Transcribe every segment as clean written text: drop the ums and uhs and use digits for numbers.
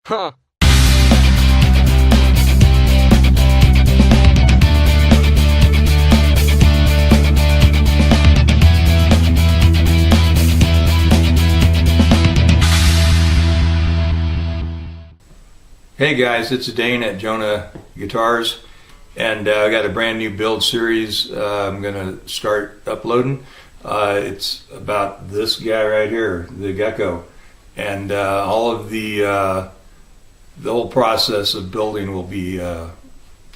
Huh. Hey guys, it's Dane at Jonah Guitars, and I got a brand new build series I'm going to start uploading. It's about this guy right here, the GECKO, and all of the whole process of building will be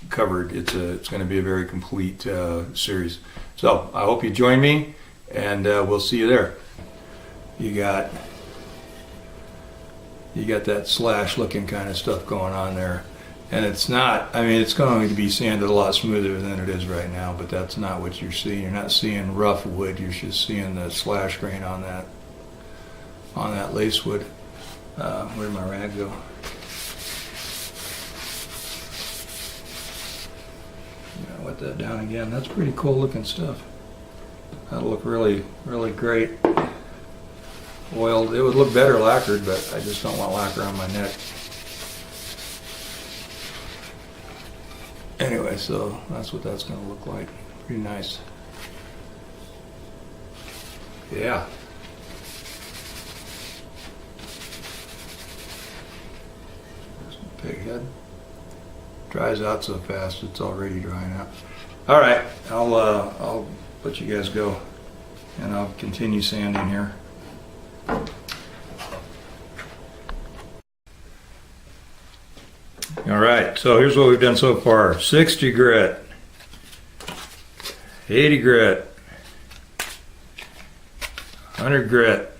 covered. It's going to be a very complete series. So I hope you join me, and we'll see you there. You got that slash looking kind of stuff going on there, and it's not, I mean, it's going to be sanded a lot smoother than it is right now, but that's not what you're seeing. You're not seeing rough wood, you're just seeing the slash grain on that lace wood. Where'd my rag go? Yeah, wet that down again. That's pretty cool looking stuff. That'll look really, really great oiled. It would look better lacquered, but I just don't want lacquer on my neck. Anyway, so that's what that's going to look like. Pretty nice. Yeah. There's my pig head. Dries out so fast, it's already drying out. All right, I'll let you guys go, and I'll continue sanding here. All right, so here's what we've done so far. 60 grit, 80 grit, 100 grit,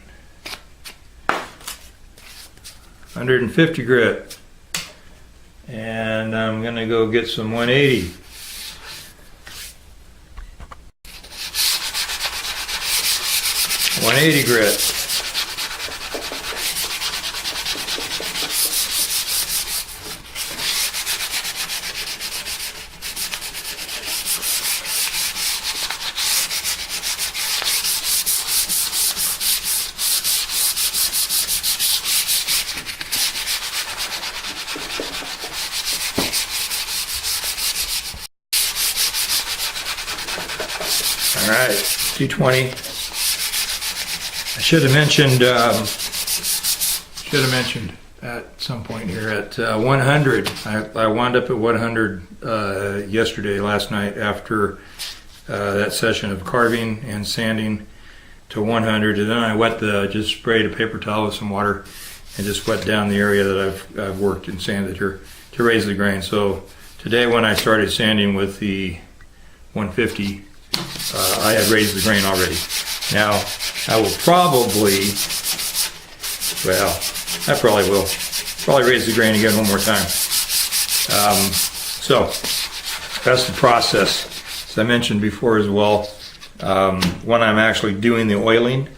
150 grit, and I'm gonna go get some 180. 180 grit. All right, 220. I should have mentioned at some point here at 100. I wound up at 100 yesterday, last night, after that session of carving and sanding to 100, and then I just sprayed a paper towel with some water and just wet down the area that I've worked and sanded here to raise the grain. So today, when I started sanding with the 150. I had raised the grain already. Now, I will probably raise the grain again one more time. So, that's the process. As I mentioned before as well, when I'm actually doing the oiling,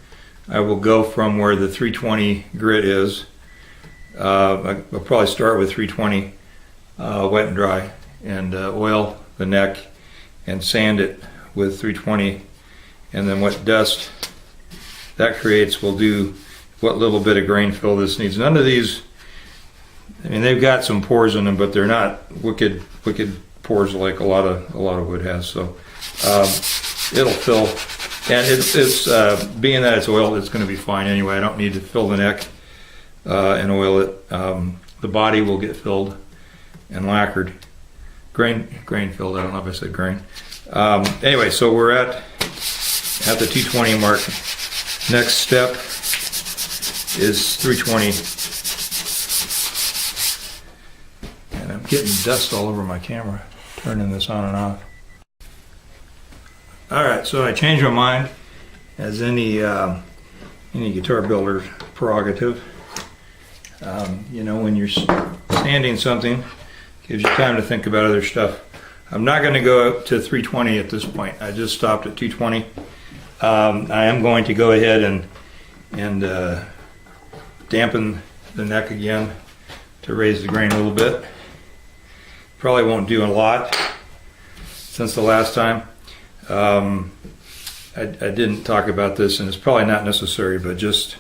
I will go from where the 320 grit is. I'll probably start with 320 wet and dry, and oil the neck and sand it with 320, and then what dust that creates will do what little bit of grain fill this needs. None of these, I mean, they've got some pores in them, but they're not wicked pores like a lot of wood has. So it'll fill, and it's being that it's oiled, it's going to be fine anyway. I don't need to fill the neck and oil it. The body will get filled and lacquered, grain filled. I don't know if I said grain. Anyway, so we're at the 220 mark. Next step is 320. And I'm getting dust all over my camera, turning this on and off. Alright, so I changed my mind, as any guitar builder's prerogative. You know, when you're sanding something, it gives you time to think about other stuff. I'm not going to go up to 320 at this point. I just stopped at 220. I am going to go ahead and dampen the neck again to raise the grain a little bit. Probably won't do a lot since the last time. I didn't talk about this, and it's probably not necessary, but just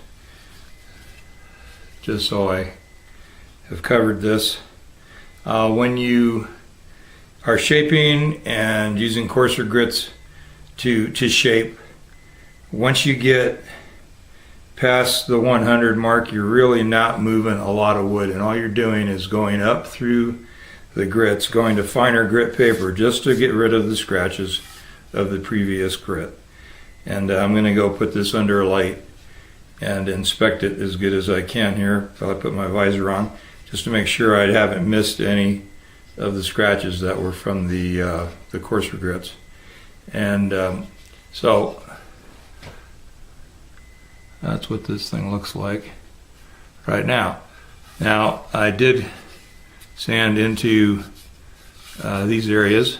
so I have covered this. When you are shaping and using coarser grits to shape, once you get past the 100 mark, you're really not moving a lot of wood, and all you're doing is going up through the grits, going to finer grit paper just to get rid of the scratches of the previous grit. And I'm going to go put this under a light and inspect it as good as I can here while I put my visor on, just to make sure I haven't missed any of the scratches that were from the coarser grits. And so that's what this thing looks like right now. Now, I did sand into these areas,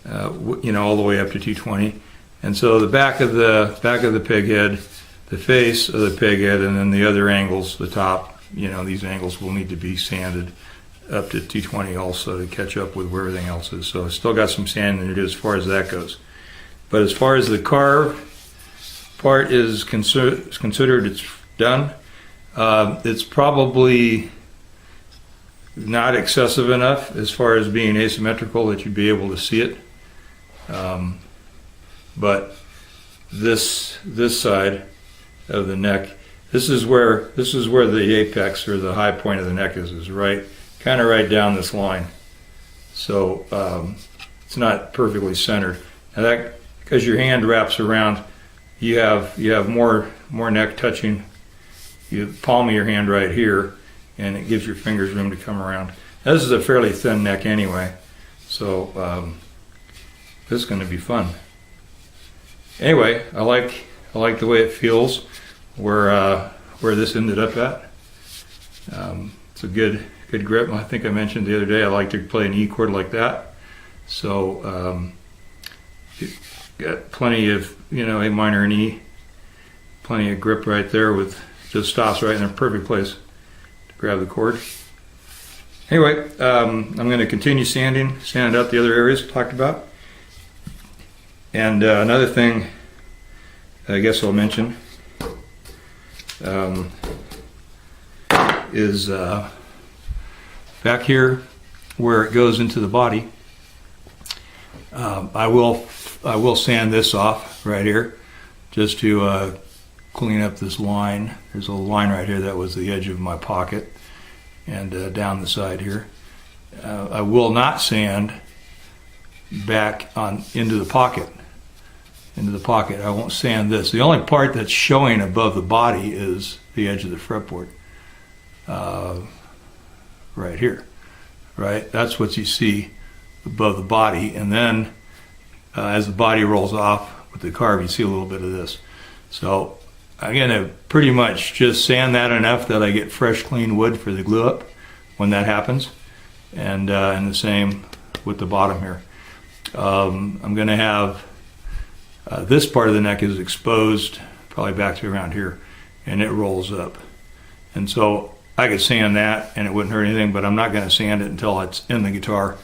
you know, all the way up to 220. And so the back of the pig head, the face of the pig head, and then the other angles, the top, you know, these angles will need to be sanded up to 220 also to catch up with where everything else is. So I still got some sand in it as far as that goes. But as far as the carve part is considered, it's done. It's probably not excessive enough as far as being asymmetrical that you'd be able to see it. But this side of the neck, this is where the apex or the high point of the neck is right, kind of right down this line. So it's not perfectly centered. Now that, because your hand wraps around, you have more neck touching. You palm of your hand right here, and it gives your fingers room to come around. Now, this is a fairly thin neck anyway, so this is going to be fun. Anyway, I like the way it feels, where this ended up at. It's a good grip. I think I mentioned the other day I like to play an E chord like that. So got plenty of, you know, A minor and E, plenty of grip right there, with just stops right in the perfect place to grab the chord. Anyway, I'm going to continue sanding out the other areas I talked about. And another thing I guess I'll mention is back here where it goes into the body. I will sand this off right here just to clean up this line. There's a line right here that was the edge of my pocket, and down the side here. I will not sand back on into the pocket. I won't sand this. The only part that's showing above the body is the edge of the fretboard. Right here. Right? That's what you see above the body. And then as the body rolls off with the carve, you see a little bit of this. So I'm going to pretty much just sand that enough that I get fresh, clean wood for the glue up when that happens. And the same with the bottom here. I'm going to have this part of the neck is exposed probably back to around here, and it rolls up. And so I could sand that and it wouldn't hurt anything, but I'm not going to sand it until it's in the guitar,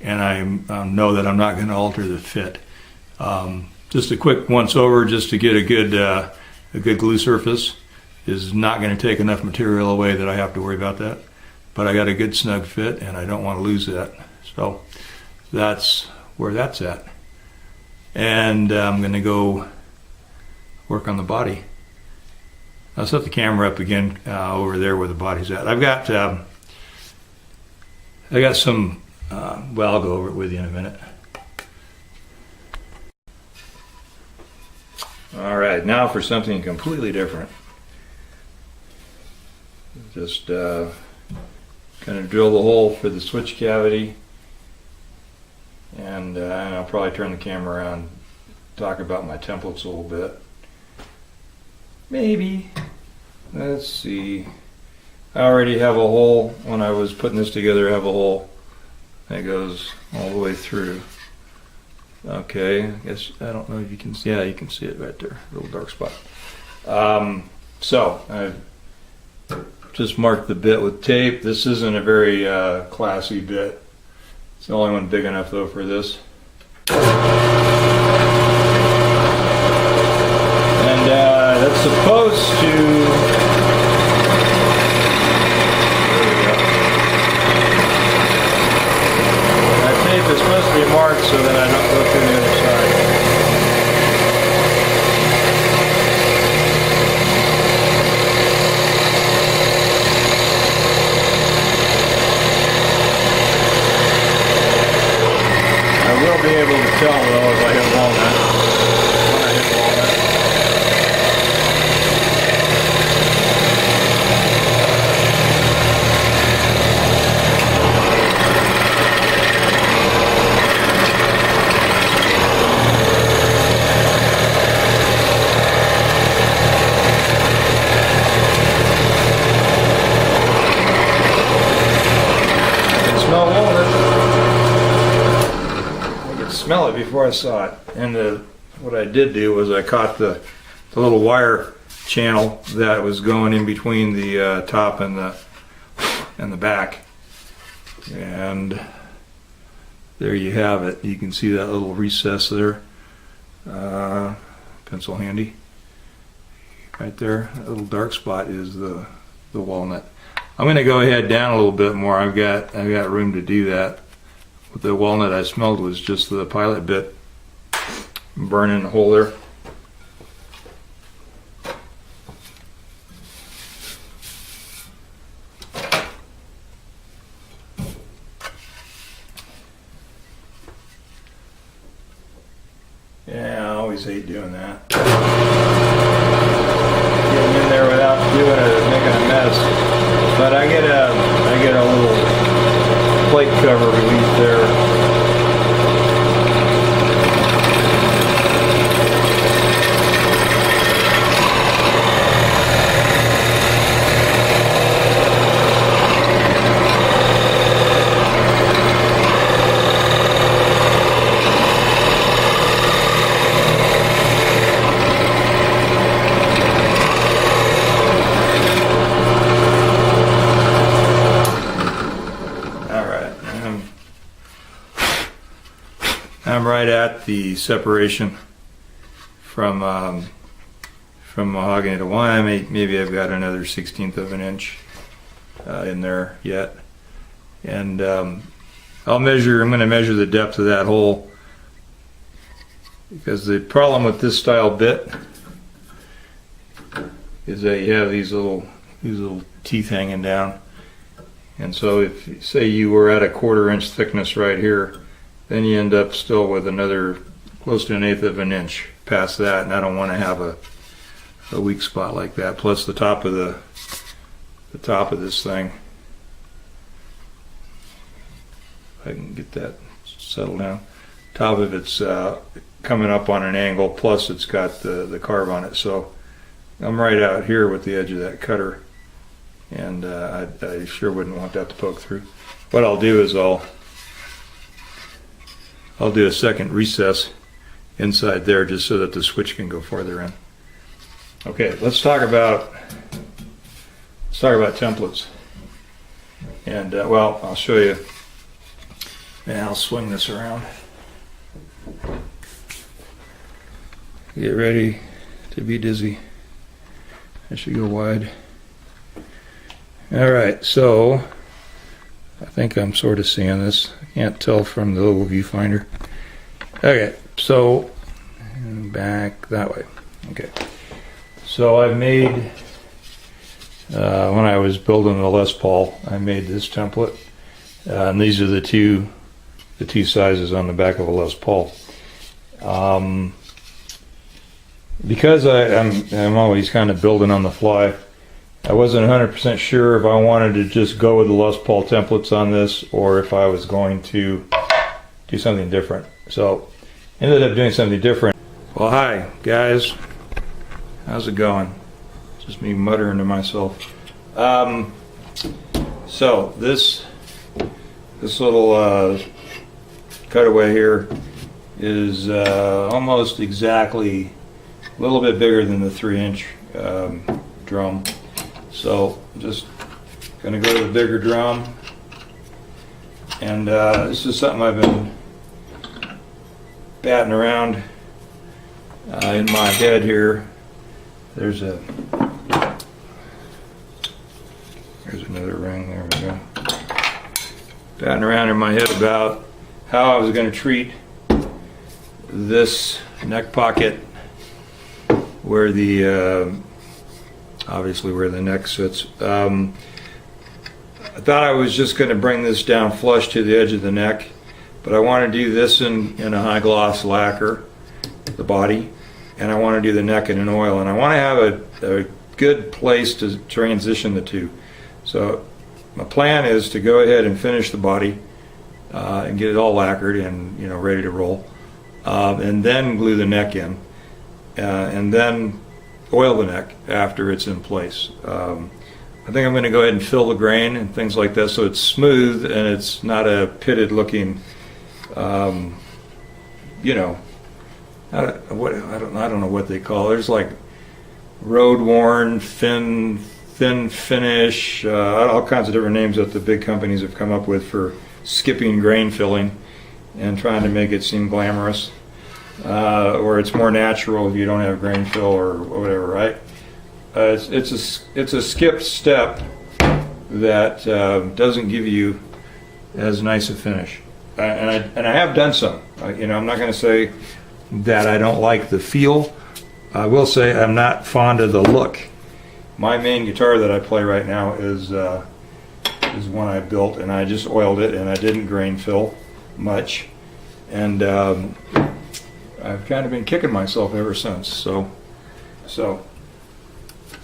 and I know that I'm not going to alter the fit. Just a quick once over just to get a good glue surface is not going to take enough material away that I have to worry about that. But I got a good snug fit and I don't want to lose that. So that's where that's at. And I'm going to go work on the body. I'll set the camera up again over there where the body's at. I got some, well, I'll go over it with you in a minute. All right, now for something completely different. Just kind of drill the hole for the switch cavity, and I'll probably turn the camera around, talk about my templates a little bit. Maybe. Let's see. I already have a hole. When I was putting this together, I have a hole that goes all the way through. Okay, I guess, I don't know if you can see, yeah, you can see it right there, a little dark spot. So I've just marked the bit with tape. This isn't a very classy bit. It's the only one big enough though for this. And that's supposed to so that I don't go through the other side. I will be able to tell though if I hit walnut. When I hit walnut. Smell it before I saw it. And what I did do was I caught the little wire channel that was going in between the top and the back. And there you have it. You can see that little recess there. Pencil handy. Right there, that little dark spot is the walnut. I'm going to go ahead down a little bit more. I've got room to do that. What the walnut I smelled was just the pilot bit burning the hole there. Yeah, I always hate doing that. Getting in there without doing it and making a mess. But I get a little plate cover relief there. I'm right at the separation from mahogany to wine. Maybe I've got another 1/16 of an inch in there yet, and I'm going to measure the depth of that hole, because the problem with this style bit is that you have these little teeth hanging down, and so if say you were at a 1/4 inch thickness right here, then you end up still with another close to 1/8 of an inch past that, and I don't want to have a weak spot like that. Plus the top of this thing, if I can get that settled down. Top of it's coming up on an angle, plus it's got the carve on it. So I'm right out here with the edge of that cutter, and I sure wouldn't want that to poke through. What I'll do is I'll do a second recess inside there just so that the switch can go farther in. Okay, let's talk about templates. And well, I'll show you. And I'll swing this around. Get ready to be dizzy. I should go wide. All right, so I think I'm sort of seeing this. I can't tell from the little viewfinder. Okay, so back that way. Okay, so I've made, when I was building the Les Paul, I made this template. And these are the two sizes on the back of a Les Paul. Because I'm always kind of building on the fly, I wasn't 100% sure if I wanted to just go with the Les Paul templates on this or if I was going to do something different. So ended up doing something different. Well, hi guys, how's it going? Just me muttering to myself. So this little cutaway here is almost exactly a little bit bigger than the 3-inch drum. So I'm just gonna go to the bigger drum, and this is something I've been batting around in my head here. There's another ring. There we go. Batting around in my head about how I was going to treat this neck pocket where the obviously where the neck sits. I thought I was just going to bring this down flush to the edge of the neck, but I want to do this in a high gloss lacquer, the body, and I want to do the neck in an oil, and I want to have a good place to transition the two. So my plan is to go ahead and finish the body and get it all lacquered and ready to roll, and then glue the neck in, and then oil the neck after it's in place. I think I'm going to go ahead and fill the grain and things like that so it's smooth and it's not a pitted looking, I don't know what they call it. There's like road worn, thin finish, all kinds of different names that the big companies have come up with for skipping grain filling and trying to make it seem glamorous, or it's more natural if you don't have grain fill or whatever, right? It's a skipped step that doesn't give you as nice a finish, and I have done some. I'm not going to say that I don't like the feel. I will say I'm not fond of the look. My main guitar that I play right now is one I built, and I just oiled it, and I didn't grain fill much, and I've kind of been kicking myself ever since. So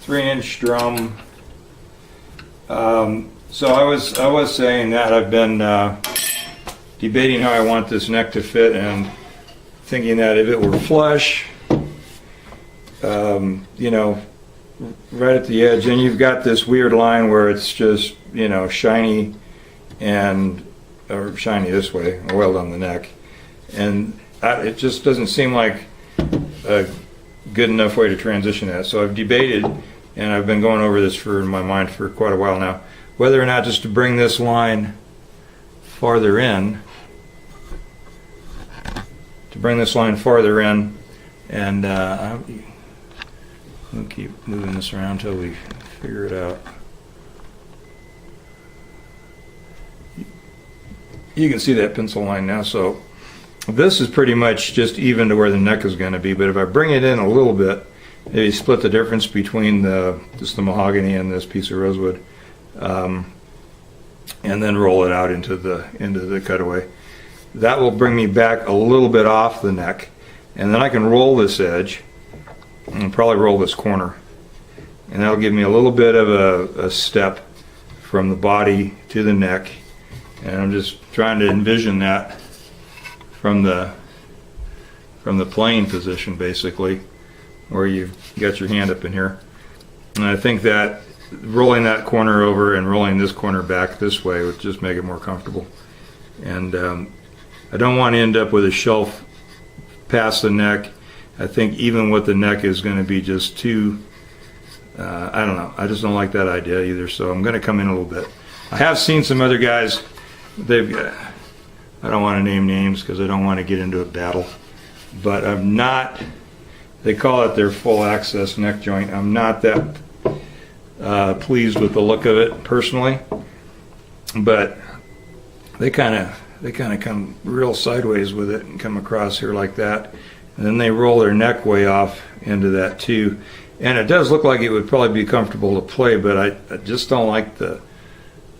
3-inch drum. So I was saying that I've been debating how I want this neck to fit, and thinking that if it were flush, right at the edge, and you've got this weird line where it's just shiny or shiny this way, oiled on the neck, and it just doesn't seem like a good enough way to transition that. So I've debated, and I've been going over this in my mind for quite a while now, whether or not just to bring this line farther in, and we'll keep moving this around until we figure it out. You can see that pencil line now, so this is pretty much just even to where the neck is going to be, but if I bring it in a little bit, maybe split the difference between just the mahogany and this piece of rosewood, and then roll it out into the cutaway. That will bring me back a little bit off the neck, and then I can roll this edge and probably roll this corner, and that'll give me a little bit of a step from the body to the neck, and I'm just trying to envision that from the playing position, basically, where you've got your hand up in here. And I think that rolling that corner over and rolling this corner back this way would just make it more comfortable. And I don't want to end up with a shelf past the neck. I think even with the neck is going to be just too, I don't know, I just don't like that idea either, so I'm going to come in a little bit. I have seen some other guys, I don't want to name names because I don't want to get into a battle, but I'm not, they call it their full access neck joint. I'm not that pleased with the look of it personally, but they kind of come real sideways with it and come across here like that, and then they roll their neck way off into that too, and it does look like it would probably be comfortable to play, but I just don't like the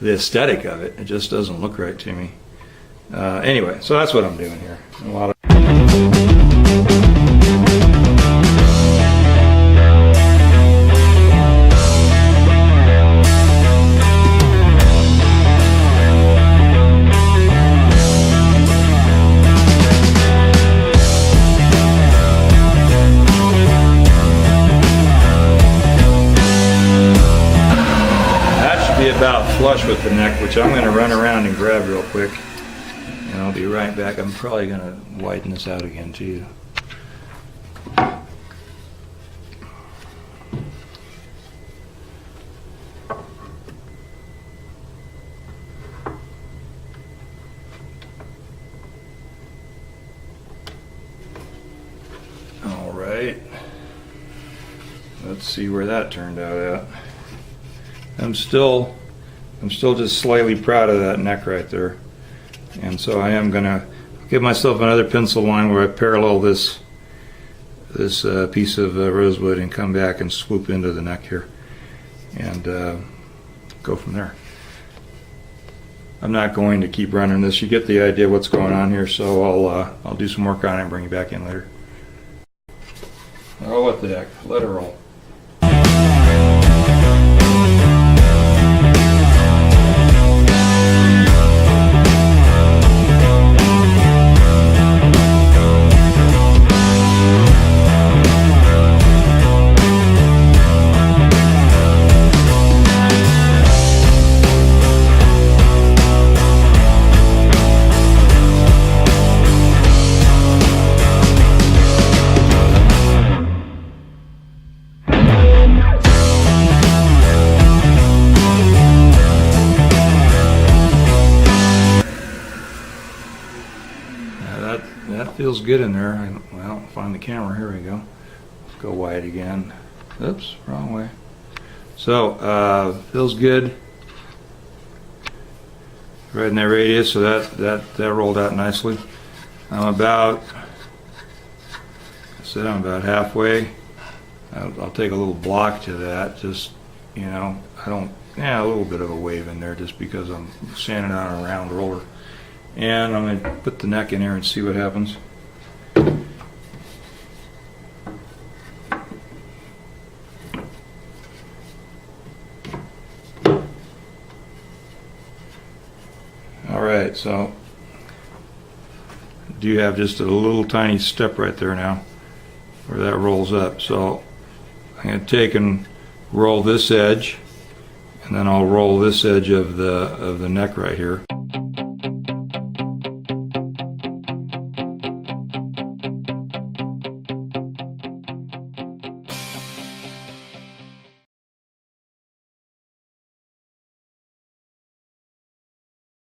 aesthetic of it. It just doesn't look right to me. Anyway, so that's what I'm doing here. About flush with the neck, which I'm going to run around and grab real quick, and I'll be right back. I'm probably going to widen this out again too. All right, let's see where that turned out at. I'm still just slightly proud of that neck right there, and so I am gonna Give myself another pencil line where I parallel this piece of rosewood and come back and swoop into the neck here and go from there. I'm not going to keep running this. You get the idea what's going on here, so I'll do some work on it and bring you back in later. Oh, what the heck, let it roll. That feels good in there. Well, find the camera. Here we go. Let's go wide again. Oops, wrong way. So feels good. Right in that radius. So that rolled out nicely. I'm about halfway. I'll take a little block to that. Just a little bit of a wave in there, just because I'm sanding on a round roller. And I'm going to put the neck in there and see what happens. Alright, so do you have just a little tiny step right there now where that rolls up. So I'm going to take and roll this edge, and then I'll roll this edge of the neck right here.